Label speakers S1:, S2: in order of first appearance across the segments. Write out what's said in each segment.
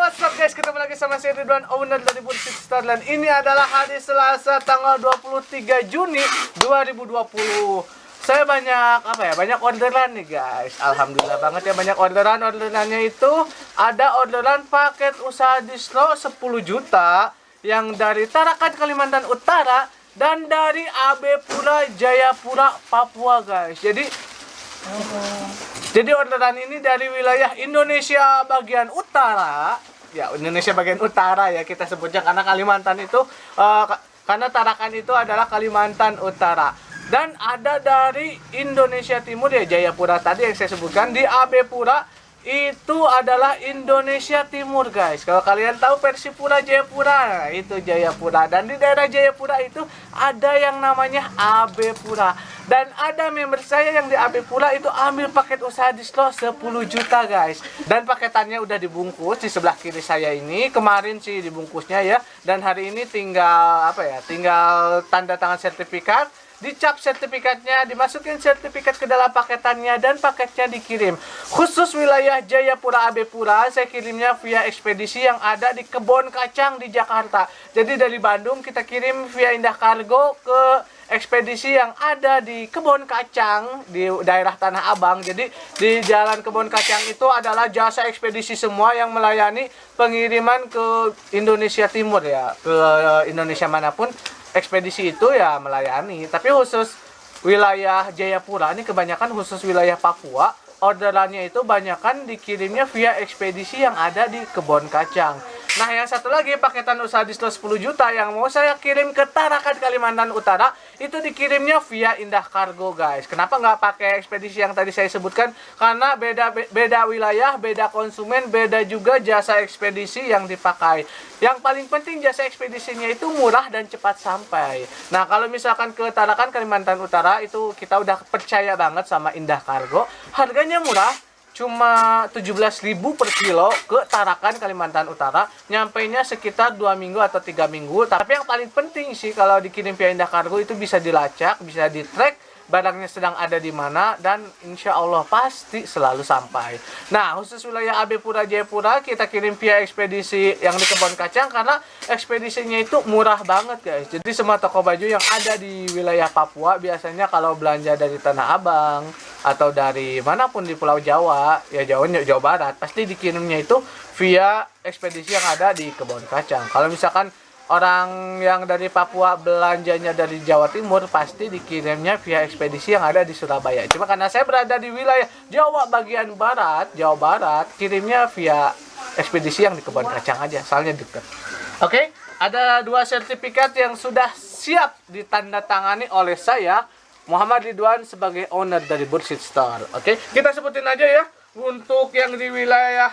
S1: what's up guys, ketemu lagi sama saya Ridwan, owner dari Bursit Starland. Ini adalah hari Selasa tanggal 23 Juni 2020. Saya banyak orderan nih guys. Alhamdulillah banget ya, banyak orderan. Orderannya itu ada orderan paket usaha distro 10 juta yang dari Tarakan Kalimantan Utara dan dari AB Pura Jayapura Papua guys. Jadi orderan ini dari wilayah Indonesia bagian utara. Ya, Indonesia bagian utara ya kita sebutnya, karena Kalimantan itu karena Tarakan itu adalah Kalimantan Utara. Dan ada dari Indonesia Timur ya, Jayapura tadi yang saya sebutkan. Di AB Pura itu adalah Indonesia Timur guys. Kalau kalian tahu Persipura Jayapura, itu Jayapura. Dan di daerah Jayapura itu ada yang namanya AB Pura. Dan ada member saya yang di AB Pura itu ambil paket usaha distro 10 juta guys. Dan paketannya udah dibungkus di sebelah kiri saya ini. Kemarin sih dibungkusnya ya. Dan hari ini tinggal tinggal tanda tangan sertifikat, dicap sertifikatnya, dimasukin sertifikat ke dalam paketannya, dan paketnya dikirim. Khusus wilayah Jayapura AB Pura, saya kirimnya via ekspedisi yang ada di Kebon Kacang di Jakarta. Jadi dari Bandung kita kirim via Indah Kargo ke ekspedisi yang ada di Kebon Kacang di daerah Tanah Abang. Jadi di Jalan Kebon Kacang itu adalah jasa ekspedisi semua yang melayani pengiriman ke Indonesia Timur ya, ke Indonesia manapun. Ekspedisi itu ya melayani, tapi khusus wilayah Jayapura ini kebanyakan khusus wilayah Papua. Orderannya itu banyakan dikirimnya via ekspedisi yang ada di Kebon Kacang. Nah, yang satu lagi paketan usaha distro 10 juta yang mau saya kirim ke Tarakan Kalimantan Utara itu dikirimnya via Indah Kargo guys. Kenapa nggak pakai ekspedisi yang tadi saya sebutkan? Karena beda wilayah, beda konsumen, beda juga jasa ekspedisi yang dipakai. Yang paling penting jasa ekspedisinya itu murah dan cepat sampai. Nah, kalau misalkan ke Tarakan Kalimantan Utara itu kita udah percaya banget sama Indah Kargo. Harganya murah, cuma 17.000 per kilo ke Tarakan Kalimantan Utara. Nyampainya sekitar 2 minggu atau 3 minggu. Tapi yang paling penting sih kalau dikirim via Indah Kargo itu bisa dilacak, bisa di-track barangnya sedang ada di mana, dan insya Allah pasti selalu sampai. Nah, khusus wilayah AB Pura Jayapura kita kirim via ekspedisi yang di Kebon Kacang karena ekspedisinya itu murah banget guys. Jadi semua toko baju yang ada di wilayah Papua biasanya kalau belanja dari Tanah Abang atau dari manapun di Pulau Jawa, ya Jawa Barat, pasti dikirimnya itu via ekspedisi yang ada di Kebon Kacang. Kalau misalkan orang yang dari Papua belanjanya dari Jawa Timur, pasti dikirimnya via ekspedisi yang ada di Surabaya. Cuma karena saya berada di wilayah Jawa bagian Barat, Jawa Barat, kirimnya via ekspedisi yang di Kebon Kacang aja, soalnya deket. Oke, ada 2 sertifikat yang sudah siap ditandatangani oleh saya, Muhammad Ridwan, sebagai owner dari Bursit Store. Oke, kita sebutin aja ya. Untuk yang di wilayah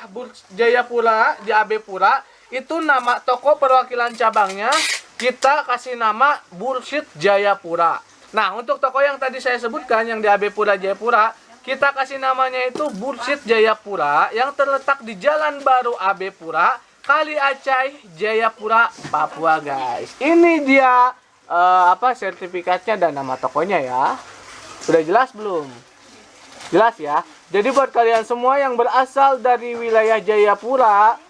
S1: Jayapura, di AB Pura, itu nama toko perwakilan cabangnya kita kasih nama Bursit Jayapura. Nah, untuk toko yang tadi saya sebutkan yang di AB Pura Jayapura, kita kasih namanya itu Bursit Jayapura yang terletak di Jalan Baru AB Pura, Kali Acai, Jayapura, Papua guys. Ini dia sertifikatnya dan nama tokonya ya. Udah jelas belum? Jelas ya. Jadi buat kalian semua yang berasal dari wilayah Jayapura,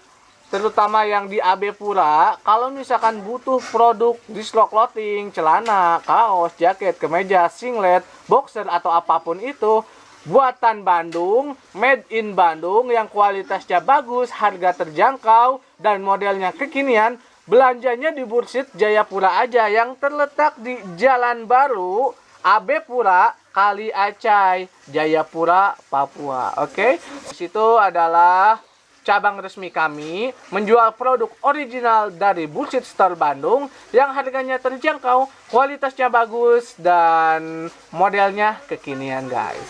S1: terutama yang di AB Pura, kalau misalkan butuh produk distro clothing, celana, kaos, jaket, kemeja, singlet, boxer atau apapun itu buatan Bandung, made in Bandung yang kualitasnya bagus, harga terjangkau dan modelnya kekinian, belanjanya di Bursit Jayapura aja yang terletak di Jalan Baru AB Pura, Kali Acai, Jayapura, Papua. Oke. Di situ adalah cabang resmi kami menjual produk original dari Bursit Store Bandung yang harganya terjangkau, kualitasnya bagus, dan modelnya kekinian guys.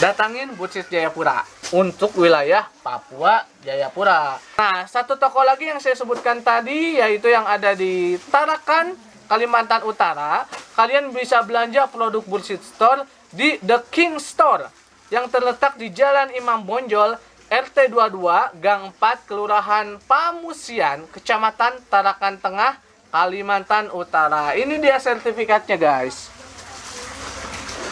S1: Datangin Bursit Jayapura untuk wilayah Papua Jayapura. Nah, satu toko lagi yang saya sebutkan tadi yaitu yang ada di Tarakan Kalimantan Utara. Kalian bisa belanja produk Bursit Store di The King Store yang terletak di Jalan Imam Bonjol, RT 22, Gang 4, Kelurahan Pamusian, Kecamatan Tarakan Tengah, Kalimantan Utara. Ini dia sertifikatnya guys.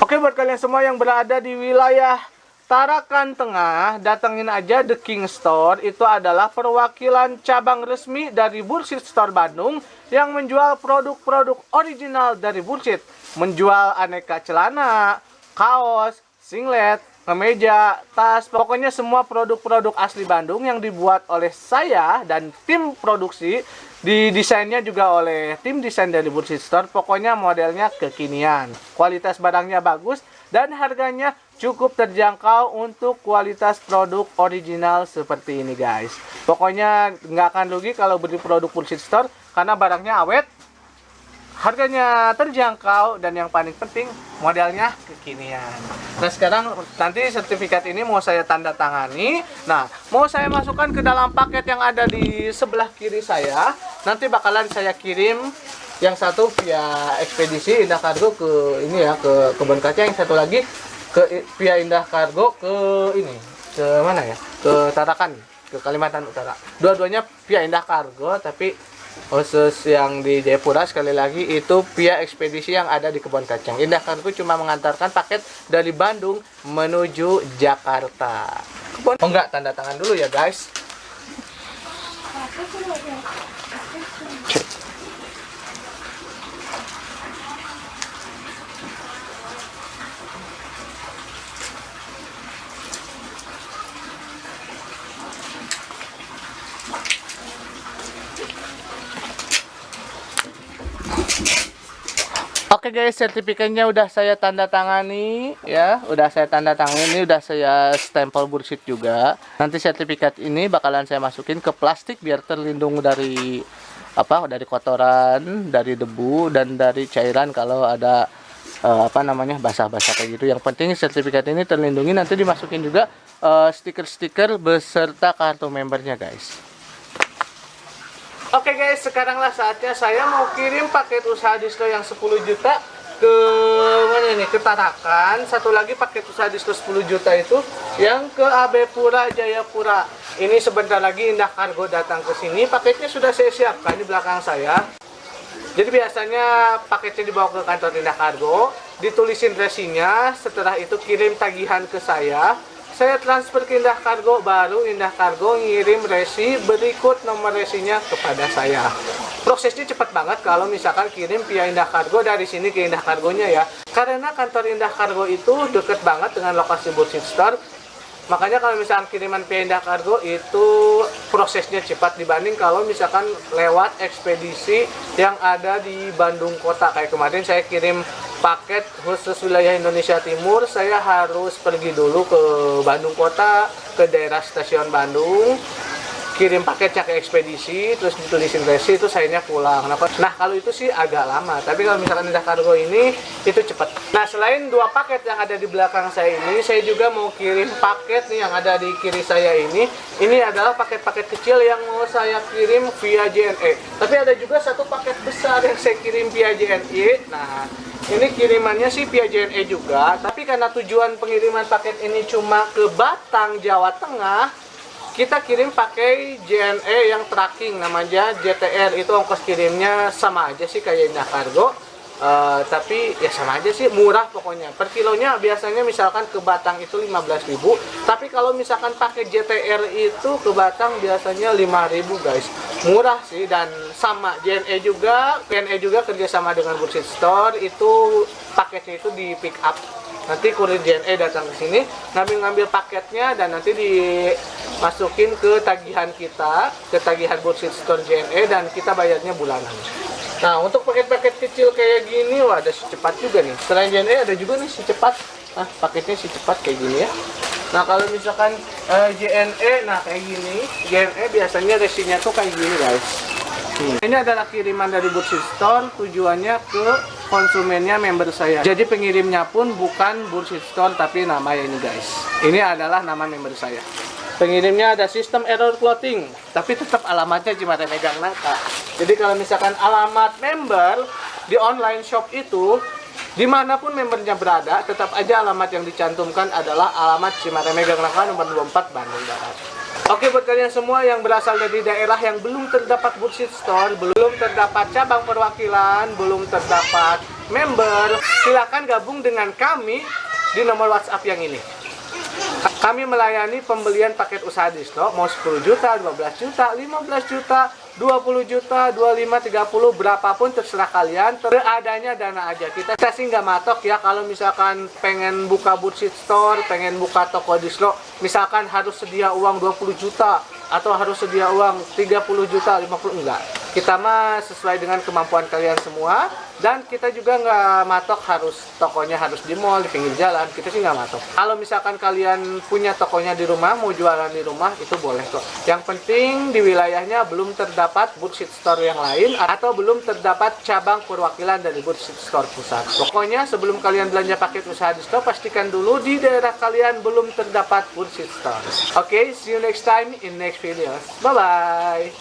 S1: Oke, buat kalian semua yang berada di wilayah Tarakan Tengah, datengin aja The King Store. Itu adalah perwakilan cabang resmi dari Bullshit Store Bandung yang menjual produk-produk original dari Bullshit. Menjual aneka celana, kaos, singlet, kemeja, tas, pokoknya semua produk-produk asli Bandung yang dibuat oleh saya dan tim produksi. Didesainnya juga oleh tim desain dari Bullshit Store. Pokoknya modelnya kekinian, kualitas barangnya bagus, dan harganya cukup terjangkau untuk kualitas produk original seperti ini guys. Pokoknya nggak akan rugi kalau beli produk Bullshit Store karena barangnya awet, harganya terjangkau, dan yang paling penting modelnya kekinian. Nah sekarang nanti sertifikat ini mau saya tanda tangani. Nah mau saya masukkan ke dalam paket yang ada di sebelah kiri saya. Nanti bakalan saya kirim yang satu via ekspedisi Indah Kargo ke ini ya, ke Kebon Kaca. Yang satu lagi via Indah Kargo ke ini, ke mana ya, ke Tarakan, ke Kalimantan Utara. Dua-duanya via Indah Kargo, tapi khusus yang di Jayapura sekali lagi itu via ekspedisi yang ada di Kebon Kacang. Indah Kargo cuma mengantarkan paket dari Bandung menuju Jakarta. Oh enggak, tanda tangan dulu ya guys. Oke guys, sertifikatnya udah saya tanda tangani ya, udah saya tanda tangani, ini udah saya stempel Bullshit juga. Nanti sertifikat ini bakalan saya masukin ke plastik biar terlindung dari dari kotoran, dari debu, dan dari cairan kalau ada basah-basah kayak gitu. Yang penting sertifikat ini terlindungi. Nanti dimasukin juga stiker-stiker beserta kartu membernya guys. Oke guys, sekaranglah saatnya saya mau kirim paket usaha distro yang 10 juta ke mana nih? Ke Tarakan. Satu lagi paket usaha distro 10 juta itu yang ke AB Pura Jayapura. Ini sebentar lagi Indah Kargo datang ke sini. Paketnya sudah saya siapkan di belakang saya. Jadi biasanya paketnya dibawa ke kantor Indah Kargo, ditulisin resinya, setelah itu kirim tagihan ke saya transfer ke Indah Kargo, baru Indah Kargo ngirim resi berikut nomor resinya kepada saya. Prosesnya cepat banget kalau misalkan kirim via Indah Kargo dari sini ke Indah Kargonya ya. Karena kantor Indah Kargo itu deket banget dengan lokasi Bullshit Store. Makanya kalau misalkan kiriman via Indah Kargo itu prosesnya cepat dibanding kalau misalkan lewat ekspedisi yang ada di Bandung Kota. Kayak kemarin saya kirim paket khusus wilayah Indonesia Timur, saya harus pergi dulu ke Bandung Kota, ke daerah stasiun Bandung, kirim paketnya ke ekspedisi, terus ditulisin resi, itu sayanya pulang. Nah kalau itu sih agak lama, tapi kalau misalkan Indah Kargo ini itu cepat. Nah selain dua paket yang ada di belakang saya ini, saya juga mau kirim paket nih yang ada di kiri saya ini. Ini adalah paket-paket kecil yang mau saya kirim via JNE. Tapi ada juga satu paket besar yang saya kirim via JNE. Nah ini kirimannya sih via JNE juga, tapi karena tujuan pengiriman paket ini cuma ke Batang, Jawa Tengah, kita kirim pakai JNE yang tracking, namanya JTR. Itu ongkos kirimnya sama aja sih kayak Indah Kargo, tapi ya sama aja sih, murah pokoknya. Per kilonya biasanya misalkan ke Batang itu 15.000, tapi kalau misalkan pakai JTR itu ke Batang biasanya 5.000 guys. Murah sih, dan sama JNE juga kerjasama dengan Bullshit Store, itu paketnya itu di pick up. Nanti kurir JNE datang ke sini, ngambil paketnya, dan nanti dimasukin ke tagihan kita, ke tagihan Bullshit Store JNE, dan kita bayarnya bulanan. Nah, untuk paket-paket kecil kayak gini, wah ada si cepat juga nih. Selain JNE ada juga nih si cepat. Nah, paketnya si cepat kayak gini ya. Nah, kalau misalkan JNE, nah kayak gini, JNE biasanya resinya tuh kayak gini guys. Ini adalah kiriman dari Bullshit Store, tujuannya ke konsumennya member saya. Jadi pengirimnya pun bukan Bullshit Store, tapi namanya ini guys. Ini adalah nama member saya. Pengirimnya ada sistem error clothing, tapi tetap alamatnya Cimahi Megang Nangka. Jadi kalau misalkan alamat member di online shop itu, dimanapun membernya berada, tetap aja alamat yang dicantumkan adalah alamat Cimahi Megang Nangka nomor 24 Bandung Barat. Oke, buat kalian semua yang berasal dari daerah yang belum terdapat Bullshit Store, belum terdapat cabang perwakilan, belum terdapat member, silakan gabung dengan kami di nomor WhatsApp yang ini. Kami melayani pembelian paket usaha distro, mau 10 juta, 12 juta, 15 juta, 20 juta, 25, 30, berapapun terserah kalian. Seadanya dana aja. Kita sih nggak matok ya, kalau misalkan pengen buka bullshit store, pengen buka toko distro, misalkan harus sedia uang 20 juta, atau harus sedia uang 30 juta, 50, enggak. Kita mah sesuai dengan kemampuan kalian semua. Dan kita juga nggak matok harus tokonya harus di mall, di pinggir jalan. Kita sih nggak matok. Kalau misalkan kalian punya tokonya di rumah, mau jualan di rumah, itu boleh kok. Yang penting di wilayahnya belum terdapat bullshit store yang lain, atau belum terdapat cabang perwakilan dari bullshit store pusat. Pokoknya sebelum kalian belanja paket usaha di store, pastikan dulu di daerah kalian belum terdapat bullshit store. Oke, see you next time in next videos. Bye-bye.